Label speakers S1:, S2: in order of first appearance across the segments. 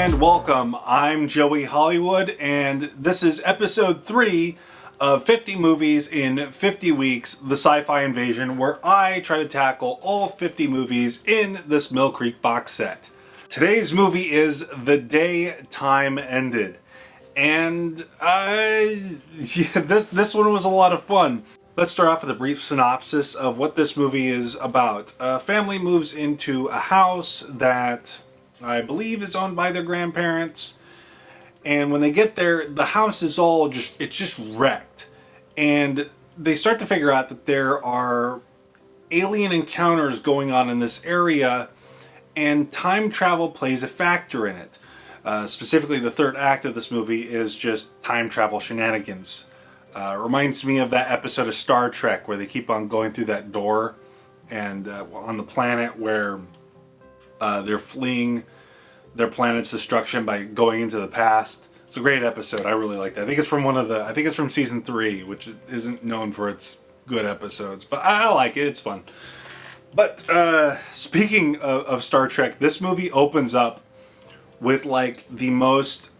S1: and welcome. I'm Joey Hollywood, and this is episode 3 of 50 Movies in 50 Weeks, the Sci-Fi Invasion, where I try to tackle all 50 movies in this Mill Creek box set. Today's movie is The Day Time Ended, and this one was a lot of fun. Let's start off with a brief synopsis of what this movie is about. A family moves into a house that I believe is owned by their grandparents, and when they get there, the house is it's just wrecked, and they start to figure out that there are alien encounters going on in this area, and time travel plays a factor in it. Specifically, the third act of this movie is just time travel shenanigans. It reminds me of that episode of Star Trek where they keep on going through that door and on the planet where they're fleeing their planet's destruction by going into the past. It's a great episode. I really like that. I think it's from season 3, which isn't known for its good episodes, but I like it. It's fun. But speaking of Star Trek, this movie opens up with like the most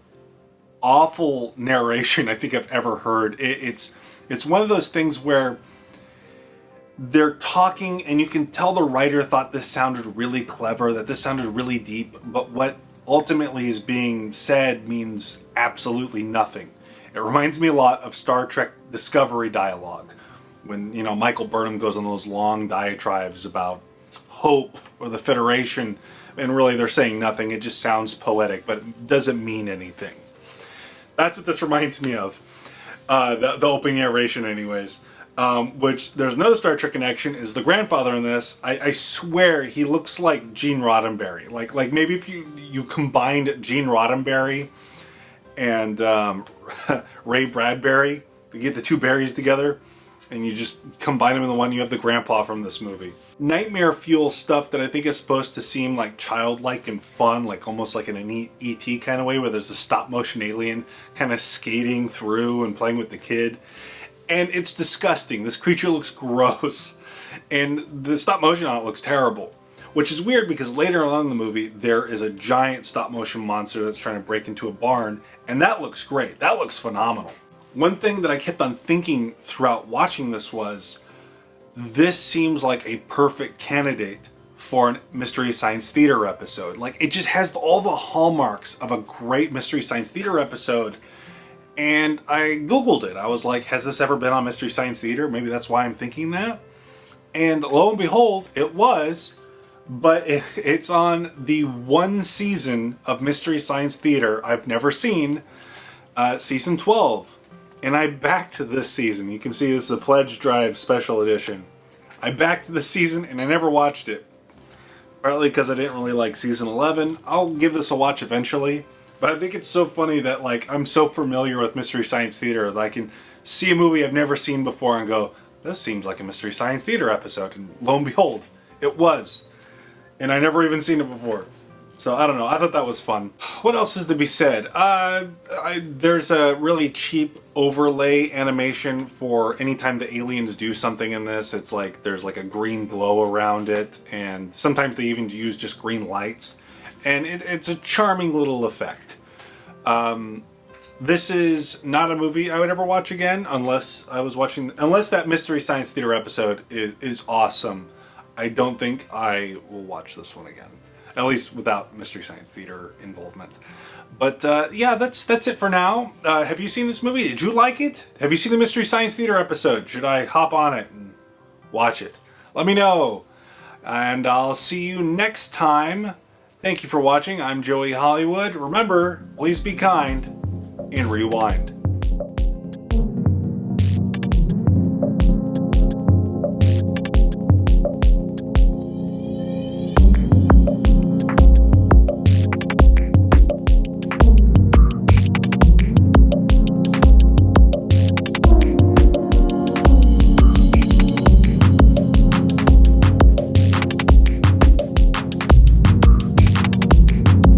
S1: awful narration I think I've ever heard. It's one of those things where they're talking and you can tell the writer thought this sounded really clever, that this sounded really deep, but what ultimately is being said means absolutely nothing. It reminds me a lot of Star Trek Discovery dialogue when, Michael Burnham goes on those long diatribes about hope or the Federation, and really they're saying nothing. It just sounds poetic, but it doesn't mean anything. That's what this reminds me of. The opening narration anyways. Which there's another Star Trek connection, is the grandfather in this. I swear he looks like Gene Roddenberry. Like maybe if you combined Gene Roddenberry and Ray Bradbury, you get the two berries together and you just combine them in the one, you have the grandpa from this movie. Nightmare fuel stuff that I think is supposed to seem like childlike and fun, like almost like in an E.T. kind of way, where there's a stop motion alien kind of skating through and playing with the kid. And it's disgusting. This creature looks gross. And the stop motion on it looks terrible. Which is weird because later on in the movie, there is a giant stop motion monster that's trying to break into a barn. And that looks great. That looks phenomenal. One thing that I kept on thinking throughout watching this was, this seems like a perfect candidate for a Mystery Science Theater episode. Like, it just has all the hallmarks of a great Mystery Science Theater episode. And I Googled it. I was like, has this ever been on Mystery Science Theater? Maybe that's why I'm thinking that. And lo and behold, it was. But it's on the one season of Mystery Science Theater I've never seen, season 12. And I backed this season. You can see this is a Pledge Drive special edition. I backed this season and I never watched it. Partly because I didn't really like season 11. I'll give this a watch eventually. But I think it's so funny that, like, I'm so familiar with Mystery Science Theater that I can see a movie I've never seen before and go, this seems like a Mystery Science Theater episode. And lo and behold, it was. And I never even seen it before. So, I don't know. I thought that was fun. What else is to be said? There's a really cheap overlay animation for anytime the aliens do something in this. It's like there's like a green glow around it. And sometimes they even use just green lights. And it's a charming little effect. This is not a movie I would ever watch again unless that Mystery Science Theater episode is awesome. I don't think I will watch this one again. At least without Mystery Science Theater involvement. But yeah, that's it for now. Have you seen this movie? Did you like it? Have you seen the Mystery Science Theater episode? Should I hop on it and watch it? Let me know. And I'll see you next time. Thank you for watching. I'm Joey Hollywood. Remember, please be kind and rewind.